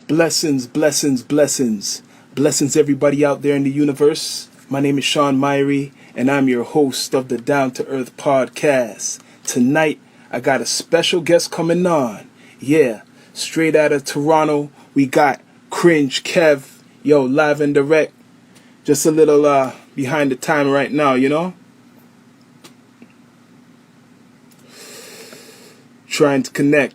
Blessings, blessings, blessings. Blessings, everybody out there in the universe. My name is Sean Myrie, and I'm your host of the Down to Earth podcast. Tonight, I got a special guest coming on. Yeah, straight out of Toronto, we got Cringe Kev. Yo, live and direct. Just a little behind the time right now, you know? Trying to connect.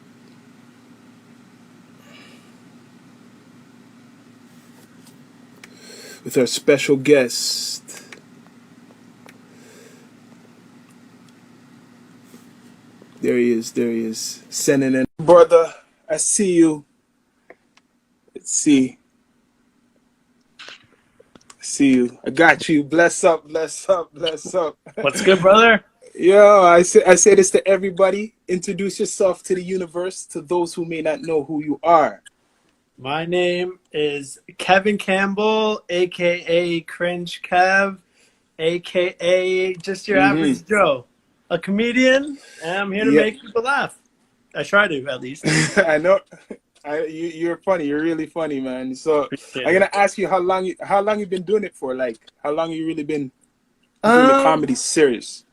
With our special guest. There he is. Sending in. Brother, I see you. Let's see. I see you. I got you. Bless up. What's good, brother? Yo, I say this to everybody. Introduce yourself to the universe, to those who may not know who you are. My name is Kevin Campbell, a.k.a. Cringe Kev, a.k.a. just your average Joe. A comedian, and I'm here to make people laugh. I try to, at least. I know. You're funny. You're really funny, man. So I'm going to ask you how long you've been doing it for? Like, how long you really been doing the comedy series?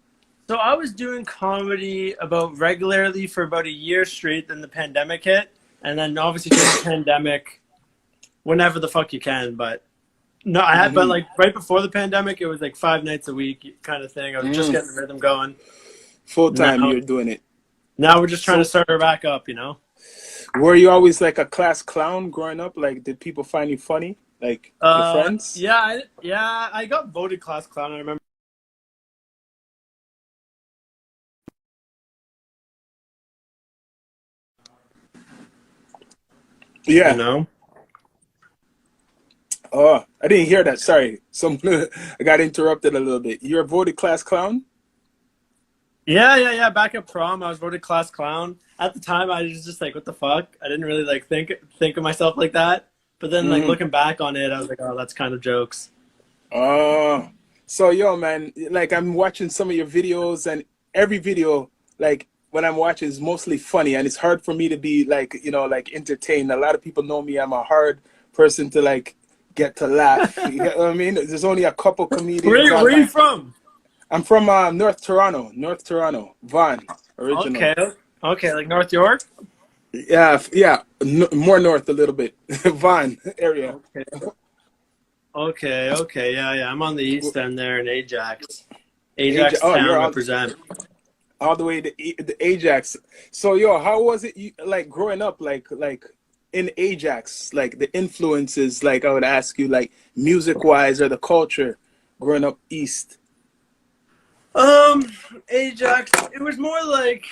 So I was doing comedy regularly for about a year straight, then the pandemic hit. And then obviously during the pandemic, whenever the fuck you can, but no, I had, but like right before the pandemic, it was like 5 nights a week kind of thing. I was just getting the rhythm going. Full time you're doing it. Now we're just trying to start her back up, you know? Were you always like a class clown growing up? Like, did people find you funny? Like, your friends? Yeah, I got voted class clown, I remember. Yeah. You know? Oh, I didn't hear that. Sorry. I got interrupted a little bit. You're a voted class clown? Yeah. Back at prom, I was voted class clown. At the time, I was just like, what the fuck? I didn't really like think of myself like that. But then like looking back on it, I was like, oh, that's kind of jokes. Oh. So, yo, man, like I'm watching some of your videos, and every video, like, when I'm watching is mostly funny, and it's hard for me to be like, you know, like entertained. A lot of people know me. I'm a hard person to like get to laugh. You get what I mean? There's only a couple comedians. Where are you from? I'm from North Toronto, Vaughan, original. Okay, like North York? Yeah, more north a little bit, Vaughan area. Okay, yeah. I'm on the east end there in Ajax. Ajax town represent. All the way to the Ajax. So, yo, how was it like growing up, like in Ajax, like the influences, like I would ask you, like music-wise or the culture growing up east? Ajax, it was more like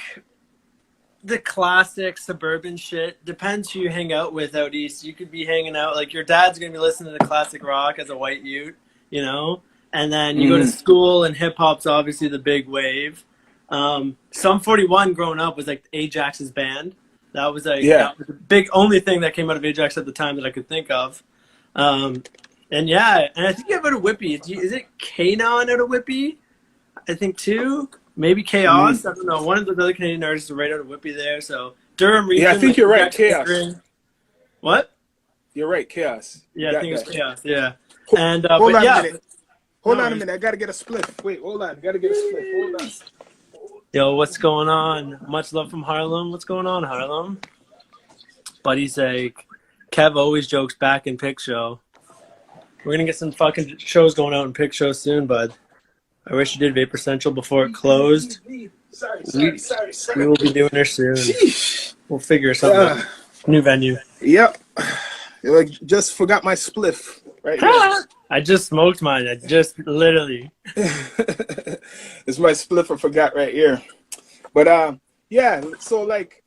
the classic suburban shit. Depends who you hang out with out east. You could be hanging out, like your dad's going to be listening to classic rock as a white ute, you know? And then you go to school and hip-hop's obviously the big wave. Sum 41 growing up was like Ajax's band. That was like that was the big only thing that came out of Ajax at the time that I could think of. And I think you have out of Whippy. Is it Kanon out of Whippy? I think too. Maybe Chaos. I don't know. One of the other Canadian artists is right out of Whippy there. So Durham region. Yeah, I think like, you're right. Chaos. What? You're right. Chaos. Yeah, I think it's Chaos. Yeah. And hold on a minute. Hold on a minute. I gotta get a spliff. Wait, hold on. Gotta get a spliff. Hold on. Yo, what's going on? Much love from Harlem. What's going on, Harlem? Buddy's like, Kev always jokes back in Pick Show. We're going to get some fucking shows going out in Pick Show soon, bud. I wish you did Vapor Central before it closed. Sorry. We will be doing it soon. Sheesh. We'll figure something out. New venue. Yep. Like, just forgot my spliff right here. I just smoked mine. I just literally. It's my spliff I forgot right here. But yeah, so like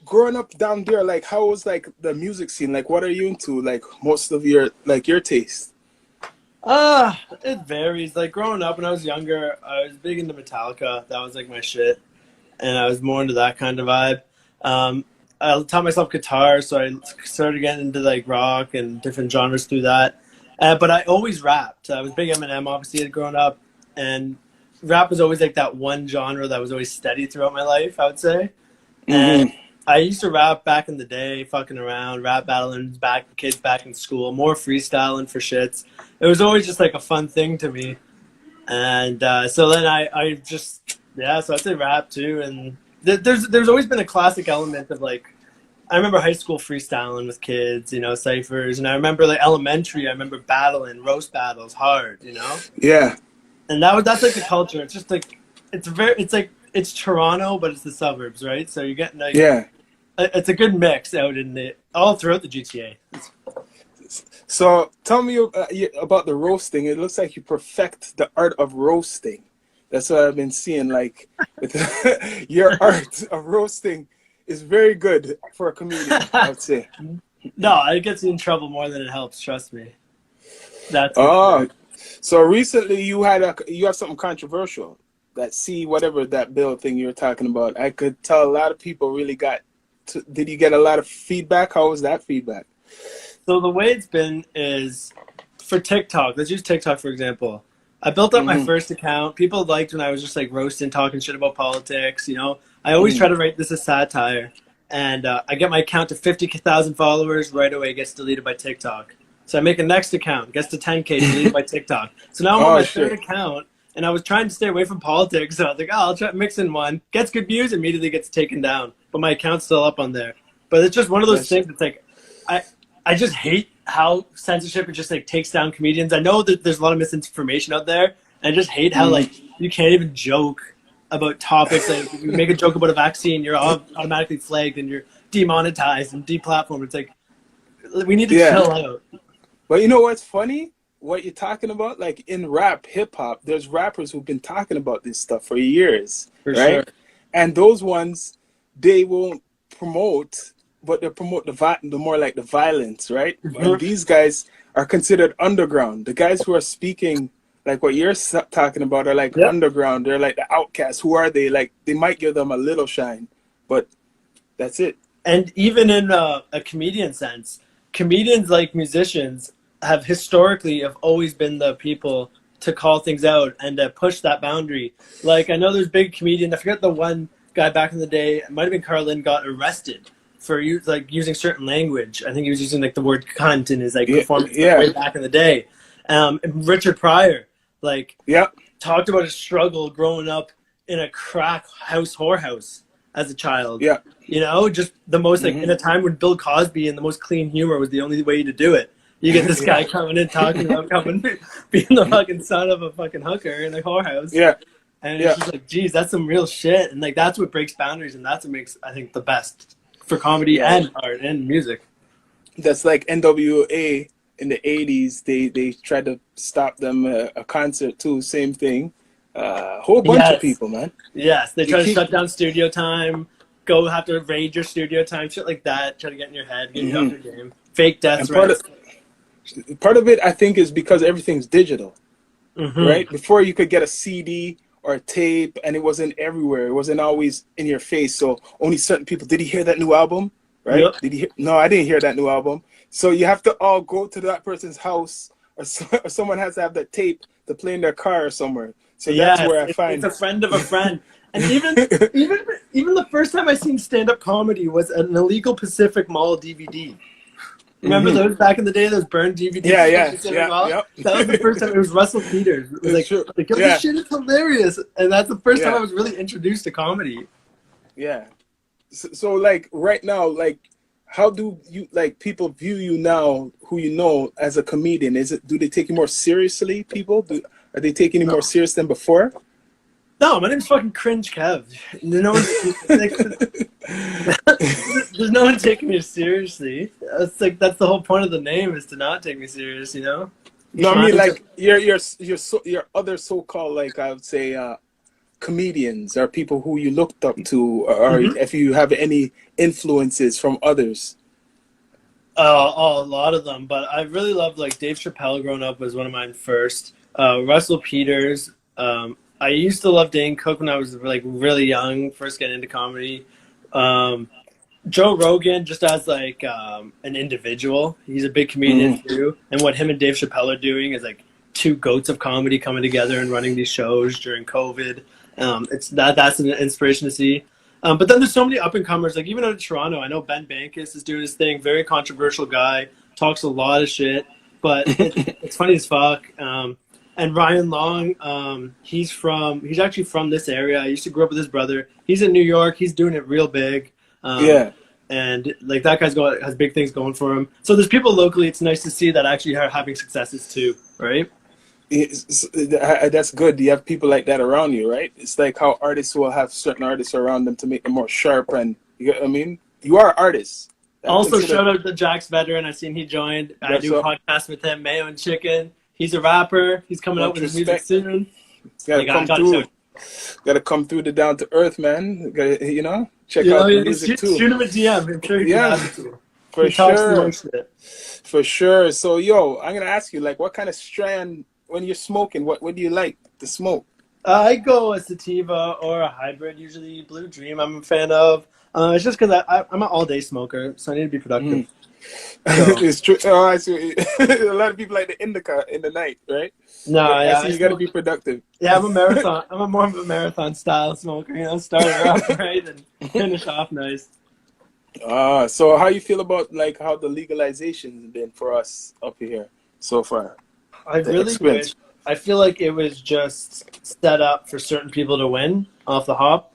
growing up down there, like how was like the music scene? Like what are you into? Like most of your taste? It varies. Like growing up when I was younger, I was big into Metallica. That was like my shit. And I was more into that kind of vibe. I taught myself guitar, so I started getting into like rock and different genres through that. But I always rapped. I was big Eminem, obviously, growing up, and rap was always like that one genre that was always steady throughout my life, I would say. And I used to rap back in the day, fucking around, rap battling back kids back in school, more freestyling for shits. It was always just like a fun thing to me. And so then I just, yeah, so I'd say rap too. And there's always been a classic element of like, I remember high school freestyling with kids, you know, ciphers. And I remember like elementary, I remember battling, roast battles hard, you know? Yeah. And that's like the culture. It's just like, it's Toronto, but it's the suburbs, right? So you're getting like, Yeah. it's a good mix out in all throughout the GTA. So tell me about the roasting. It looks like you perfect the art of roasting. That's what I've been seeing. Like with your art of roasting is very good for a comedian, I would say. No, it gets you in trouble more than it helps. Trust me. That's Oh, so recently you have something controversial. That whatever that bill thing you're talking about. I could tell a lot of people really got. Did you get a lot of feedback? How was that feedback? So the way it's been is for TikTok. Let's use TikTok for example. I built up my first account. People liked when I was just like roasting, talking shit about politics. You know, I always try to write this as satire, and I get my account to 50,000 followers right away. It gets deleted by TikTok. So I make a next account, gets to 10K, deleted by TikTok. So now I'm on my third account. And I was trying to stay away from politics, so I was like, oh, I'll try mixing one. Gets good views, immediately gets taken down. But my account's still up on there. But it's just one of those things that's like, I just hate how censorship just like takes down comedians. I know that there's a lot of misinformation out there. And I just hate how like you can't even joke about topics. Like if you make a joke about a vaccine, you're automatically flagged and you're demonetized and deplatformed. It's like, we need to chill out. But you know what's funny? What you're talking about, like in rap, hip hop, there's rappers who've been talking about this stuff for years, right? Sure. And those ones, they won't promote, but they promote the more like the violence, right? And these guys are considered underground. The guys who are speaking like what you're talking about are like underground. They're like the outcasts. Who are they? Like they might give them a little shine, but that's it. And even in a comedian sense, comedians like musicians have historically always been the people to call things out and to push that boundary. Like I know there's big comedian, I forget the one guy back in the day, it might have been Carlin, got arrested for using certain language. I think he was using like the word cunt in his like performance way back in the day. And Richard Pryor talked about his struggle growing up in a crack house whorehouse as a child. Yeah. You know, just the most like in a time when Bill Cosby and the most clean humor was the only way to do it. You get this guy coming in talking about being the fucking son of a fucking hooker in a whorehouse. Yeah. And it's just like, geez, that's some real shit. And like, that's what breaks boundaries. And that's what makes, I think, the best for comedy and art and music. That's like NWA in the 80s. They tried to stop them a concert too. Same thing. A whole bunch of people, man. Yes. They try to shut down studio time. Have to raid your studio time. Shit like that. Try to get in your head. Get you off your game. Fake death threats. Part of it, I think, is because everything's digital, right? Before you could get a CD or a tape, and it wasn't everywhere. It wasn't always in your face. So only certain people. Did he hear that new album? Right? Yep. Did he hear? No, I didn't hear that new album. So you have to all go to that person's house, or someone has to have that tape to play in their car or somewhere. So that's where I find it's a friend of a friend. And even the first time I seen stand-up comedy was an illegal Pacific Mall DVD. Remember those back in the day, those burned DVDs? Yeah. That was the first time. It was Russell Peters. It was like this shit is hilarious. And that's the first time I was really introduced to comedy. Yeah. So like right now, like how do you like people view you now who you know as a comedian? Do they take you more seriously, people? Are they taking you more serious than before? No, my name's fucking Cringe Kev. No one's, there's no one taking me seriously. That's the whole point of the name is to not take me serious, you know? No, I mean like your other so-called like I would say comedians are people who you looked up to, or if you have any influences from others. Oh, a lot of them, but I really loved like Dave Chappelle growing up was one of mine first. Russell Peters. I used to love Dane Cook when I was like really young, first getting into comedy. Joe Rogan, just as like an individual, he's a big comedian too. And what him and Dave Chappelle are doing is like two goats of comedy coming together and running these shows during COVID. That's an inspiration to see. But then there's so many up and comers. Like even out of Toronto, I know Ben Bankus is doing his thing. Very controversial guy, talks a lot of shit, but it's funny as fuck. And Ryan Long, he's actually from this area. I used to grow up with his brother. He's in New York. He's doing it real big. Yeah. And like that guy's has big things going for him. So there's people locally. It's nice to see that actually are having successes too, right? That's good. You have people like that around you, right? It's like how artists will have certain artists around them to make them more sharp, and you know what I mean, you are artists. Also, shout out to Jax Veteran. I seen he joined. I do a podcast with him, Mayo and Chicken. He's a rapper. He's coming out with his music soon. Gotta come through the down to earth, man. Gotta, check out the music too. Shoot him a DM. I'm sure he can add it to him. For sure. For sure. So, I'm gonna ask you, like, what kind of strand when you're smoking? What do you like to smoke? I go a sativa or a hybrid. Usually, Blue Dream. I'm a fan of. It's just because I'm an all-day smoker, so I need to be productive. It's true. Oh, I see. A lot of people like the indica in the night, right? No, I see you got to be productive. Yeah, I'm a marathon. I'm more of a marathon style smoker. Start it off right and finish off nice. So how you feel about like how the legalization's been for us up here so far? I feel like it was just set up for certain people to win off the hop,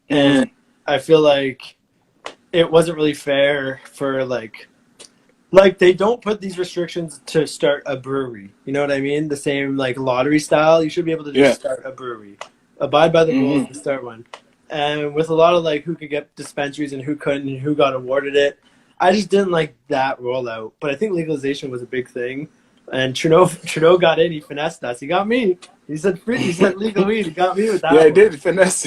and I feel like it wasn't really fair for like they don't put these restrictions to start a brewery. You know what I mean? The same like lottery style. You should be able to just start a brewery, abide by the rules, and start one. And with a lot of like who could get dispensaries and who couldn't and who got awarded it, I just didn't like that rollout. But I think legalization was a big thing. And Trudeau got in. He finessed us. He got me. He said legal weed. He got me with that. Yeah, I did finesse.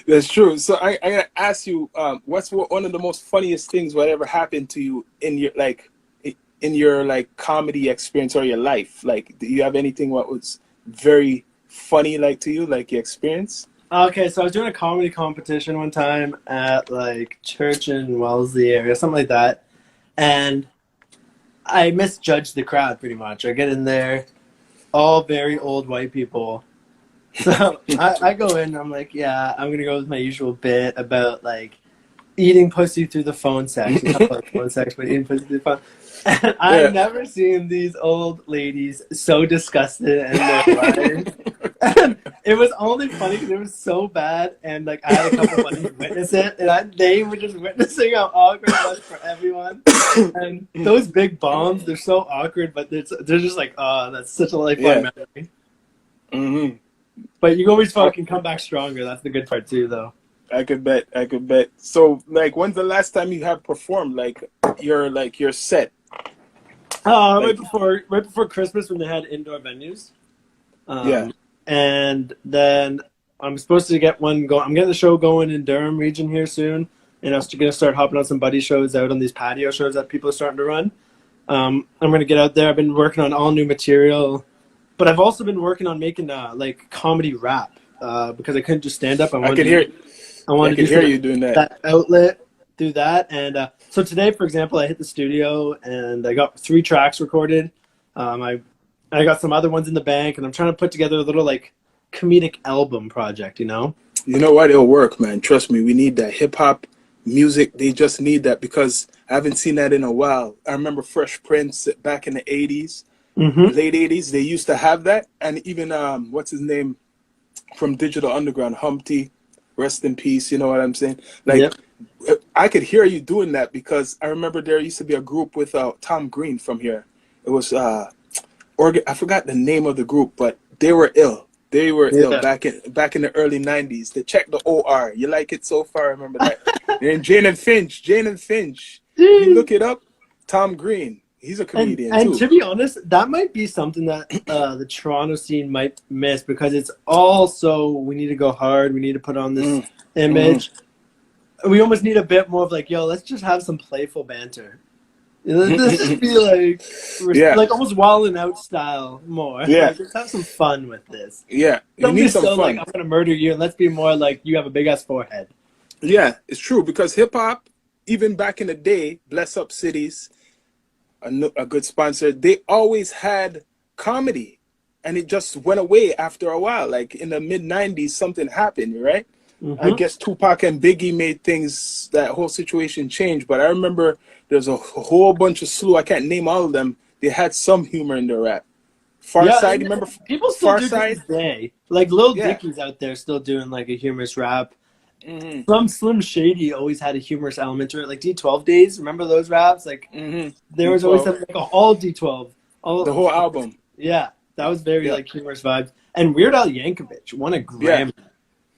That's true. So I gotta ask you, what's one of the most funniest things whatever happened to you in your comedy experience or your life? Like, do you have anything what was very funny like to you, like your experience? Okay, so I was doing a comedy competition one time at like church in Wellesley area, something like that, and I misjudged the crowd pretty much. I get in there, all very old white people. So I go in and I'm like, yeah, I'm going to go with my usual bit about like eating pussy through the phone sex. Not like phone sex, but eating pussy through the phone. And I've never seen these old ladies so disgusted in their lives. And it was only funny because it was so bad, and like I had a couple buddies witness it, and they were just witnessing how awkward it was for everyone. And those big bombs, they're so awkward, but they're just like, oh, that's such a fun memory. Mm-hmm. But you always fucking come back stronger. That's the good part too, though. I could bet. So, like, when's the last time you have performed your set? Right before Christmas when they had indoor venues. And then I'm supposed to get one going. I'm getting the show going in Durham region here soon, and I'm going to start hopping on some buddy shows out on these patio shows that people are starting to run. I'm going to get out there. I've been working on all new material, but I've also been working on making like comedy rap because I couldn't just stand up. I could hear you doing that outlet through that. And so today, for example, I hit the studio and I got 3 tracks recorded. I got some other ones in the bank, and I'm trying to put together a little like comedic album project, You know what? It'll work, man. Trust me. We need that hip hop music. They just need that because I haven't seen that in a while. I remember Fresh Prince back in the 80s, late 80s. They used to have that. And even, what's his name from Digital Underground, Humpty, rest in peace. You know what I'm saying? Like, I could hear you doing that because I remember there used to be a group with Tom Green from here. It was, I forgot the name of the group, but they were ill. They were ill back in the early 90s. They checked the OR. You like it so far? Remember that? And Jane and Finch. You look it up. Tom Green. He's a comedian too. And to be honest, that might be something that the Toronto scene might miss because it's also we need to go hard. We need to put on this image. We almost need a bit more of like, yo, let's just have some playful banter. Let's just be like almost wilding out style more. Yeah. Like, let's have some fun with this. Yeah. Don't be so fun. Like I'm gonna murder you, and let's be more like you have a big ass forehead. Yeah, it's true because hip hop, even back in the day, Bless Up Cities, a good sponsor, they always had comedy, and it just went away after a while. Like in the mid '90s, something happened, right? I Mm-hmm. guess Tupac and Biggie made things, that whole situation change. But I remember there's a whole bunch of slew. I can't name all of them. They had some humor in their rap. Far Yeah, Side, and you remember people still Far do to this Side? day. Like Lil Yeah. Dicky's out there still doing like a humorous rap. Hmm. Some Slim Shady always had a humorous element to it. Like D12 days, remember those raps? Like Hmm. there was always D12. something like all D12. The All whole album. yeah, that was very Yeah. like humorous vibes. And Weird Al Yankovic won a Yeah. Grammy.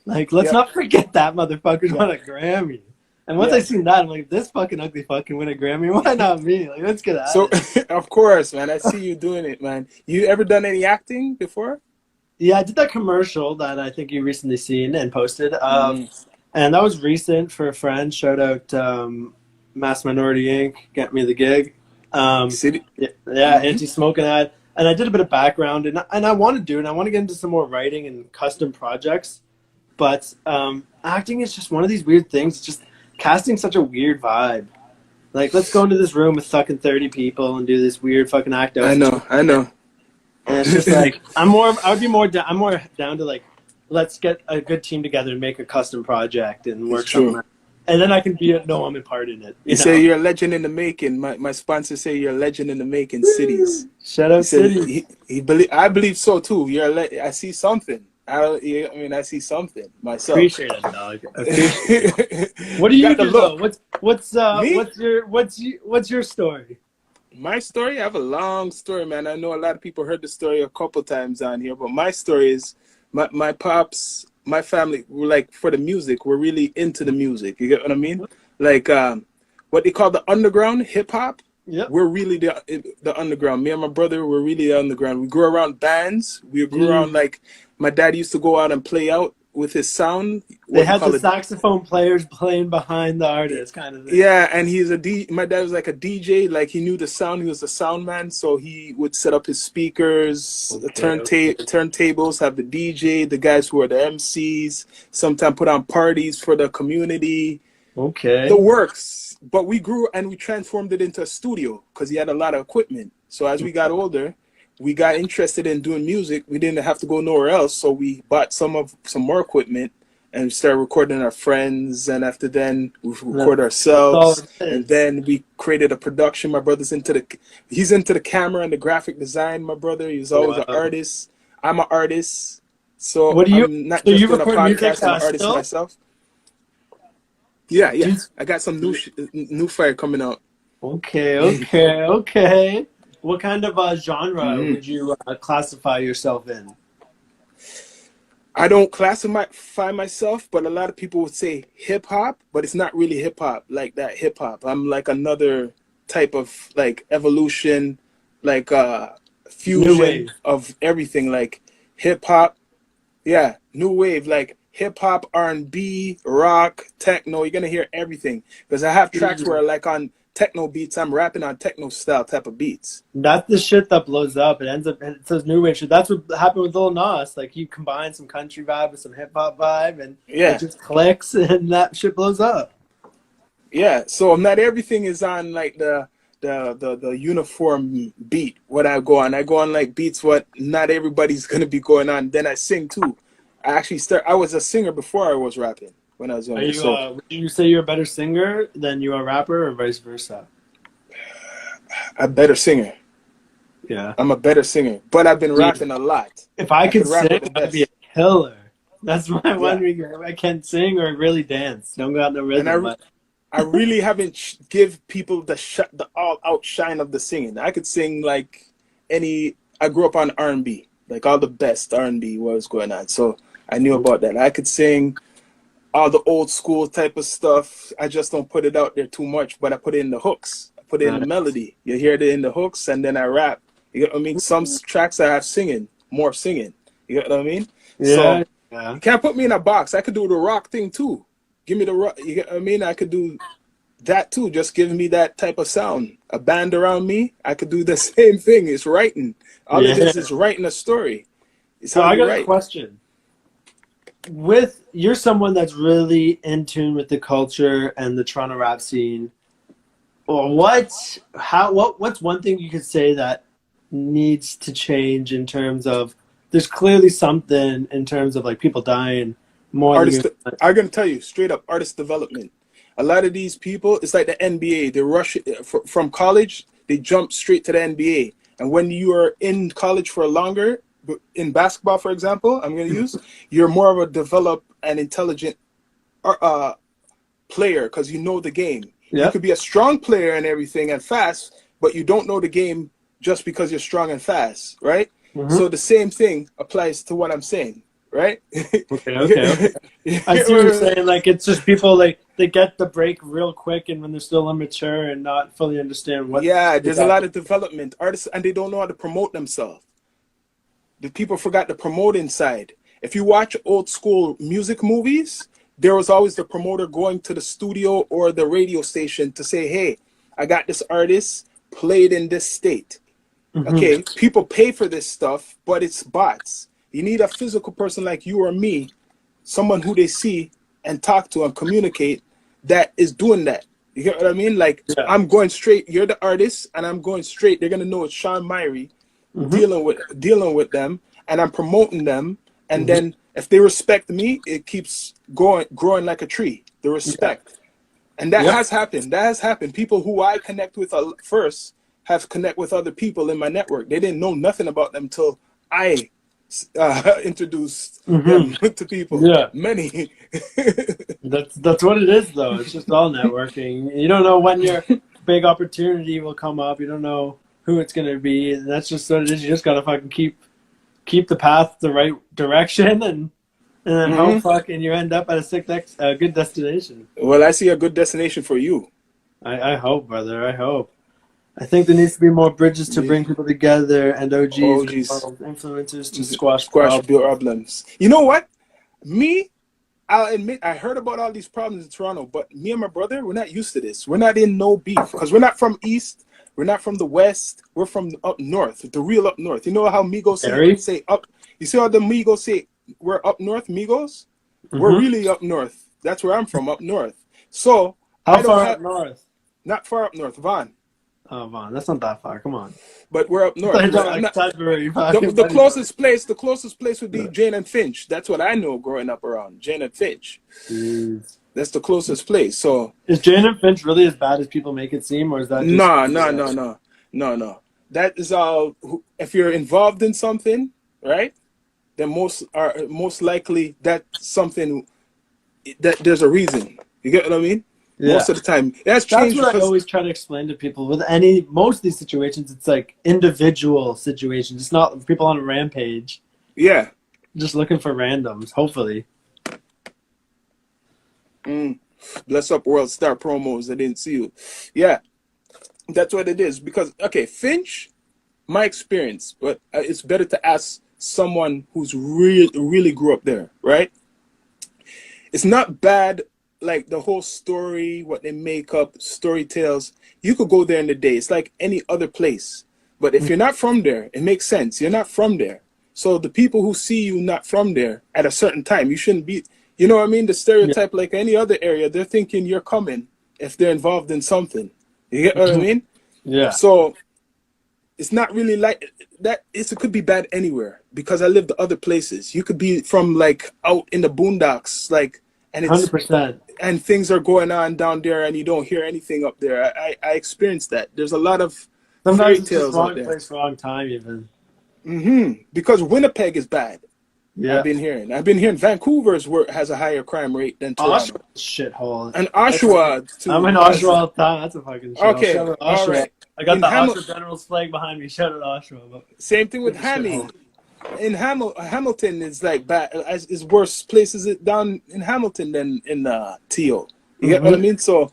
Like let's Yeah. not forget that motherfucker's Yeah. won a Grammy. And once I Yeah. seen that, I'm like, if this fucking ugly fucking win a Grammy, why not me? Like let's get at So, it. of course, man, I see you doing it, man. You ever done any acting before? Yeah, I did that commercial that I think you recently seen and posted. Hmm. And that was recent for a friend. Shout out Mass Minority Inc. Get me the gig. City. Yeah, Hmm. anti-smoking ad. And I did a bit of background, and I want to do it. I want to get into some more writing and custom projects. But acting is just one of these weird things. It's just casting such a weird vibe. Like, let's go into this room with fucking 30 people and do this weird fucking act out I for know. I know. and it's just like I'm more down to like let's get a good team together and make a custom project and work It's something true. out. And then I can be I'm a part in it. You You know? say you're a legend in the making. My sponsor say you're a legend in the making. Cities. Shout He out said City. he believe. I believe so too. I see something. I mean, I see something myself. Appreciate it, dog. Appreciate it. What do You you got the do though? look. Me? What's your story? My story. I have a long story, man. I know a lot of people heard the story a couple times on here, but my story is my pops, my family were like for the music. We're really into the music. You get what I mean? Like what they call the underground hip hop. Yep. We're really the underground. Me and my brother were really the underground. We grew around bands. We grew around Mm. like my dad used to go out and play out with his sound. They What you had call the it? saxophone players playing behind the artist, kind of thing. Yeah, and he's a D. My dad was like a DJ. Like he knew the sound. He was a sound man, so he would set up his speakers, the Okay. turntables, have the DJ, the guys who are the MCs. Sometimes put on parties for the community. The Okay. works. But we grew and we transformed it into a studio because he had a lot of equipment. So as we got older, we got interested in doing music. We didn't have to go nowhere else, so we bought some more equipment and started recording our friends. And after then, we record That's all ourselves. it And is. then we created a production. My brother's he's into the camera and the graphic design. My brother, he's always an Wow. artist. I'm an artist, so What do you? I'm not So just you doing a record music podcast. I'm an artist still? myself. Yeah, Do yeah. you- I got some new fire coming out. Okay, okay, okay. What kind of genre Mhm. would you classify yourself in? I don't classify myself, but a lot of people would say hip hop, but it's not really hip hop like that. Hip hop. I'm like another type of like evolution, like New fusion wave. of everything. Like hip hop, yeah, new wave, like hip hop, R&B, rock, techno. You're gonna hear everything because I have tracks where like on techno beats, I'm rapping on techno style type of beats. That's the shit that blows up. It ends up, it says new wave shit. That's what happened with Lil Nas. Like, you combine some country vibe with some hip hop vibe, and it Yeah. just clicks, and that shit blows up. Yeah, so not everything is on like the uniform beat. What I go on like beats what not everybody's gonna be going on. Then I sing too. I was a singer before I was rapping when I was Are younger. you, So would you say you're a better singer than you are a rapper, or vice versa? I'm a better singer. Yeah. I'm a better singer, but I've been Dude, rapping a lot. if I I could could rap sing, with the I'd be a best. killer. That's my Yeah, one regret. I can't sing or really dance. Don't got no and rhythm, but I really haven't give people the all out shine of the singing. I could sing like any. I grew up on R&B, like all the best R&B was going on. So I knew about that. I could sing all the old school type of stuff. I just don't put it out there too much, but I put it in the hooks. I put it in the melody. You hear it in the hooks, and then I rap. You get what I mean? Some tracks I have singing, more singing. You get what I mean? yeah, So yeah. you can't put me in a box. I could do the rock thing too. Give me the rock. You get what I mean? I could do that too. Just give me that type of sound. A band around me, I could do the same thing. It's writing. All it Yeah. is writing a story. It's So how I you got a write. question. You're someone that's really in tune with the culture and the Toronto rap scene. Or what's one thing you could say that needs to change in terms of there's clearly something in terms of like people dying more than Artist, you. I'm gonna tell you straight up, artist development. A lot of these people, it's like the NBA. They rush from college. They jump straight to the NBA. And when you are in college for longer, in basketball, for example, I'm gonna use, you're more of a developed and intelligent uh, player because you know the game. You Yep. could be a strong player and everything and fast, but you don't know the game just because you're strong and fast, right? Hmm. So the same thing applies to what I'm saying, right? Okay. Okay. Okay. I see what you're saying. Like it's just people like they get the break real quick, and when they're still immature and not fully understand what Yeah, is there's a lot happening. of development artists, and they don't know how to promote themselves. The people forgot the promoting side. If you watch old school music movies, there was always the promoter going to the studio or the radio station to say, "Hey, I got this artist played in this state." Hmm. Okay, people pay for this stuff, but it's bots. You need a physical person like you or me, someone who they see and talk to and communicate that is doing that. You get what I mean? Like Yeah. I'm going straight. You're the artist, and I'm going straight. They're gonna know it's Sean Myrie Hmm. dealing with them, and I'm promoting them. And Hmm. then if they respect me, it keeps growing like a tree. The Yeah. respect, and that Yep. has happened. That has happened. People who I connect with first have connect with other people in my network. They didn't know nothing about them till I introduced Hmm. them to people. Yeah. Many. That's what it is, though. It's just all networking. You don't know when your big opportunity will come up. You don't know who it's gonna be, and that's just what it is. You just gotta fucking keep the path the right direction, and then hope Hmm. fucking you end up at a good destination. Well, I see a good destination for you. I hope, brother. I hope. I think there needs to be more bridges to Yeah. bring people together and OGs Oh, as geez. well as influencers to squash Squash problems. problems. You know what? Me, I'll admit I heard about all these problems in Toronto, but me and my brother, we're not used to this. We're not in no beef because we're not from East. We're not from the West. We're from up north, the real up north. You know how Migos Harry? say up? You see how the Migos say we're up north, Migos? We're Mm-hmm. really up north. That's where I'm from, up north. So How I don't far up have, north? not far up north, Vaughan, Oh, Vaughn, that's not that far. Come on. but we're up I thought north. you were I'm like not. Sudbury, The, fucking the Buddy. closest place would be Jane and Finch. That's what I know growing up around Jane and Finch. Jeez. That's the closest place. So Is Jane and Finch really as bad as people make it seem, or is that just no, no, no, no, no, no. That is all. If you're involved in something, right? Then most likely that's something that there's a reason. You get what I mean? yeah? Most of the time, it has That's changed what I because always try to explain to people. With most of these situations, it's like individual situations. It's not people on a rampage yeah. just looking for randoms. Hopefully, Mm, bless up World Star promos. I didn't see you. Yeah, that's what it is. Because okay, Finch, my experience, but it's better to ask someone who's really grew up there, right? It's not bad. Like the whole story, what they make up, story tales. You could go there in the day. It's like any other place. But if you're not from there, it makes sense. You're not from there. So the people who see you not from there at a certain time, you shouldn't be. You know what I mean? The yeah, stereotype, like any other area, they're thinking you're coming if they're involved in something. You get what I mean? yeah, So it's not really like that. It could be bad anywhere because I lived other places. You could be from like out in the boondocks, like, and it's 100%. and things are going on down there and you don't hear anything up there. I experienced that. There's a lot of fairy Sometimes it's just tales out wrong there. place, wrong time. Even Because Winnipeg is bad. I've yeah, been hearing. Vancouver's has a higher crime rate than Toronto. Oshawa shithole. And Oshawa I'm in too. Oshawa all the time. That's a fucking shithole. Okay, Shout out all Oshawa. right. I got In the Oshawa General's flag behind me. Shout out Oshawa. But Same thing with it's a shithole. Hammy. In Hamilton is like bad. Is worse places down in Hamilton than in To. You get what I Mm-hmm. mean? So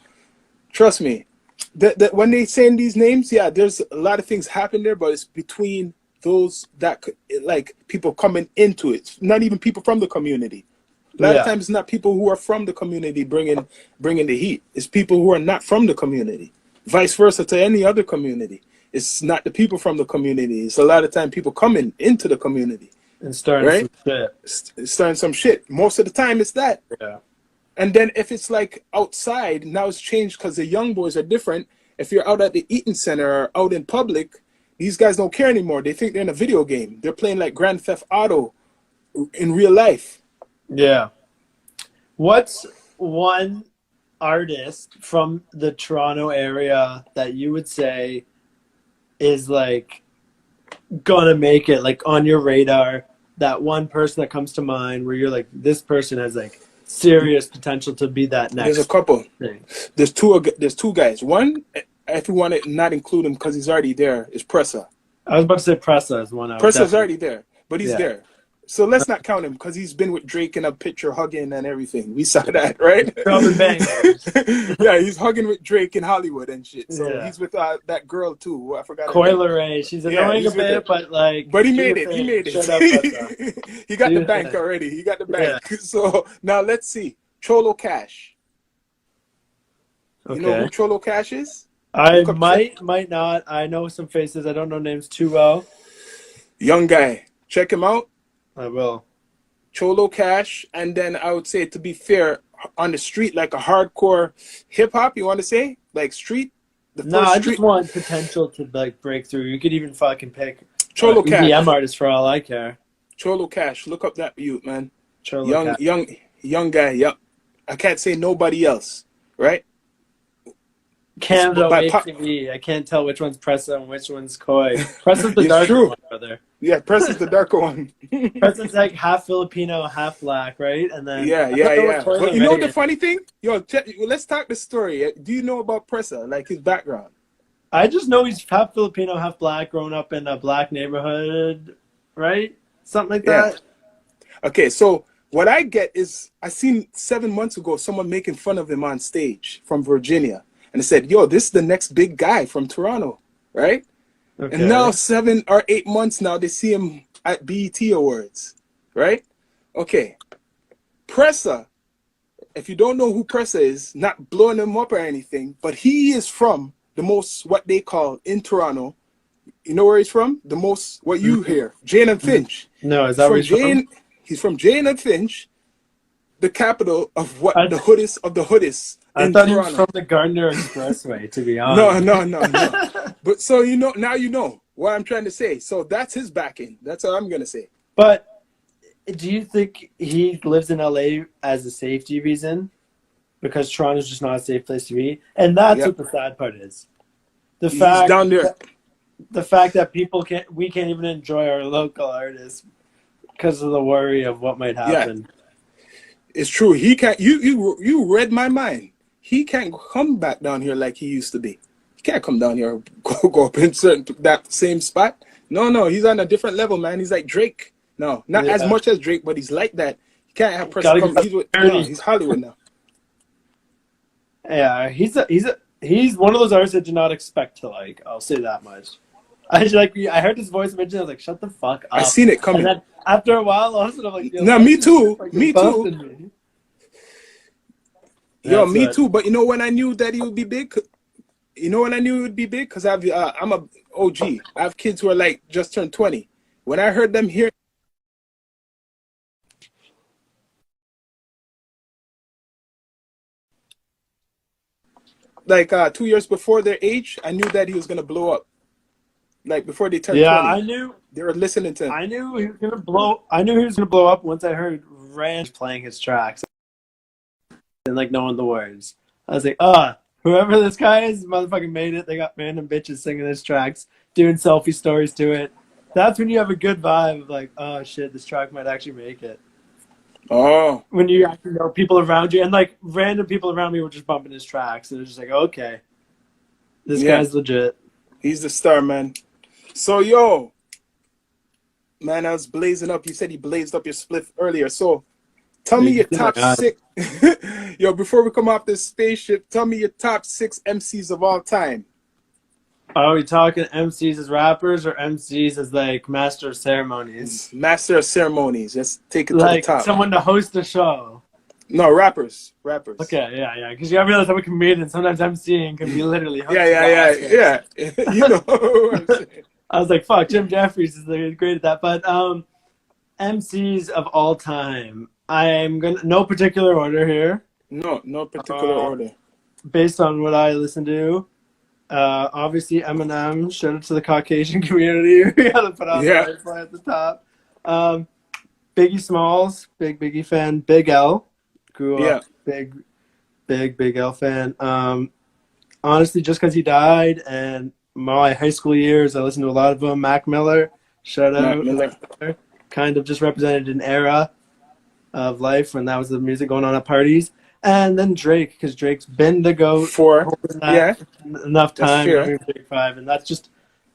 trust me, that when they saying these names, yeah, there's a lot of things happen there, but it's between those that like people coming into it, not even people from the community. A lot of Yeah, times, it's not people who are from the community bringing the heat. It's people who are not from the community. Vice versa to any other community. It's not the people from the community. It's a lot of time people coming into the community, and starting right? some shit. Starting some shit. Most of the time, it's that. Yeah. And then if it's like outside, now it's changed because the young boys are different. If you're out at the eating center or out in public, these guys don't care anymore. They think they're in a video game. They're playing like Grand Theft Auto in real life. Yeah. What's one artist from the Toronto area that you would say is like gonna make it, like on your radar? That one person that comes to mind where you're like, this person has like serious potential to be that There's a next couple. thing. There's two guys. One, if you want to not include him because he's already there, is Pressa. I was about to say Pressa is one I would Presser's definitely. already there, but he's Yeah. there. So let's not count him because he's been with Drake in a picture hugging and everything. We saw that, right? Dropping bangers. Yeah, he's hugging with Drake in Hollywood and shit. So Yeah. he's with that girl too. I forgot her name. Coiler Ray. She's Yeah, annoying a he's with her. bit, but like, But he do made your it. He thing. made Shut up, Pressa. it. He got Do the your bank thing. already. He got the Yeah. bank. So now let's see. Cholo Cash. You know Okay. who Cholo Cash is? I Look up might not. I know some faces. I don't know names too well. young guy. Check him out. I will. Cholo Cash, and then I would say, to be fair, on the street, like a hardcore hip hop, you want to say? Like street? The No, first I street? just want potential to like break through. You could even fucking pick Cholo Cash. EDM artist for all I care. Cholo Cash. Look up that youth, man. Cholo Young, Cat. young guy. Yep. I can't say nobody else, right? Canada by ATV. I can't tell which one's Pressa and which one's Koi. Pressa's the It's darker true. one, brother. Yeah, Press is the darker one. Pressa's like half Filipino, half black, right? And then Yeah, I don't yeah, know what yeah. Coiler But you know Ray the is. funny thing? Yo, let's talk the story. Do you know about Pressa, like his background? I just know he's half Filipino, half black, growing up in a black neighborhood, right? Something like Yeah. that. Okay, so what I get is I seen 7 months ago someone making fun of him on stage from Virginia. And they said, yo, this is the next big guy from Toronto, right? Okay. And now 7 or 8 months now, they see him at BET Awards, right? Okay. Pressa, if you don't know who Pressa is, not blowing him up or anything, but he is from the most, what they call in Toronto, you know where he's from? The most, what you hear, Jane and Finch. No, is that where he's from? He's from Jane and Finch, the capital of what I- the hoodest of the hoodest I in thought he was Toronto. from the Gardner Expressway, to be No, honest. no. But so you know, now you know what I'm trying to say. So that's his backing. That's what I'm gonna say. But do you think he lives in LA as a safety reason? Because Toronto's just not a safe place to be, and that's Yep. what the sad part is. The He's fact down there. the fact that we can't even enjoy our local artists because of the worry of what might happen. It's true. He can't. You read my mind. He can't come back down here like he used to be. He can't come down here go up in that same spot. No. He's on a different level, man. He's like Drake. No, not as Yeah. much as Drake, but he's like that. He can't have press Gotta come. get He's Hollywood now. Yeah, he's one of those artists I did not expect to like. I'll say that much. I heard his voice mentioned. I was like, shut the fuck up. I seen it coming. And then after a while, all of a sudden I'm like, yo, No, why me is this too. fucking Me too. bumping me? Yo, That's me what- too. But you know when I knew that he would be big? You know when I knew he would be big? Because I'm a OG. I have kids who are like just turned 20. When I heard them here, like 2 years before their age, I knew that he was gonna blow up. Like before they turned Yeah, 20, they were listening to him. I knew he was gonna blow. I knew he was gonna blow up once I heard Ranch playing his tracks and like knowing the words. I was like, whoever this guy is, motherfucking made it. They got random bitches singing his tracks, doing selfie stories to it. That's when you have a good vibe of like, oh shit, this track might actually make it. Oh, When you actually know people around you, and like random people around me were just bumping his tracks, and it's just like, okay, this Yeah. guy's legit. he's the star, man. So yo, man, I was blazing up. You said he blazed up your spliff earlier. So tell me your Oh my top God. 6. Yo, before we come off this spaceship, tell me your top 6 MCs of all time. Are we talking MCs as rappers or MCs as like master of ceremonies? Master of ceremonies. Let's take it Like to the top. someone to host a show. No, rappers. Okay, yeah. Because you gotta realize I'm a comedian. Sometimes MCing can be literally hosting Yeah. You know what I'm saying. I was like, fuck, Jim Jeffries is great at that. But MCs of all time. I'm gonna no particular order here, No particular order. based on what I listen to. Obviously Eminem, shout out to the Caucasian community. We gotta put on Yeah. the right at the top. Biggie Smalls, big Biggie fan. Big L, Grew Yeah. up big L fan. Honestly, just because he died and my high school years, I listened to a lot of him. Mac Miller, shout Mac out Miller. Mac Miller, kind of just represented an era of life when that was the music going on at parties. And then Drake, because Drake's been the GOAT, Four. holding that Yeah, for enough that's time, fair. running Big Five, and that's just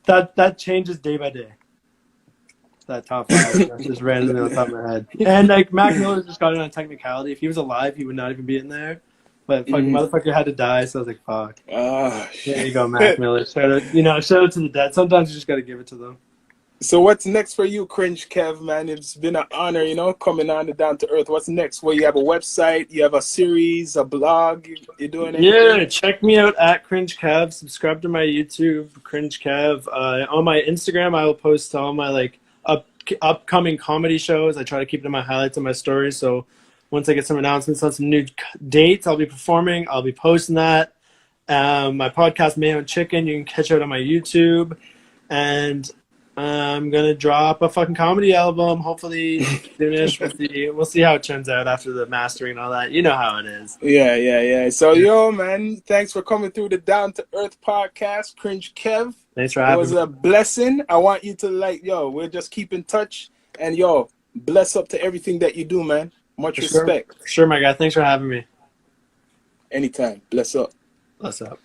that changes day by day. That top five, that's just randomly on top of my head. And like Mac Miller just got it on technicality. If he was alive, he would not even be in there. But fucking Mhm. motherfucker had to die, so I was like, fuck. Ah, There you shit. go, Mac Miller. Shout out to the dead. Sometimes you just got to give it to them. So what's next for you, Cringe Kev, man? It's been an honor, coming on to Down to Earth. What's next? Well, you have a website, you have a series, a blog. You doing Yeah, anything? check me out at Cringe Kev. Subscribe to my YouTube, Cringe Kev. On my Instagram, I will post all my upcoming comedy shows. I try to keep it in my highlights on my stories. So once I get some announcements on some new dates, I'll be performing. I'll be posting that. My podcast, Mayo and Chicken, you can catch out on my YouTube. And I'm gonna drop a fucking comedy album, hopefully soonish. We'll see how it turns out after the mastering and all that. You know how it is. Yeah. So, Yeah. man, thanks for coming through the Down to Earth podcast, Cringe Kev. Thanks for It having was me. a blessing. I want you to we'll just keep in touch. And bless up to everything that you do, man. Much For sure. respect. For sure, my guy. Thanks for having me. Anytime. Bless up. Bless up.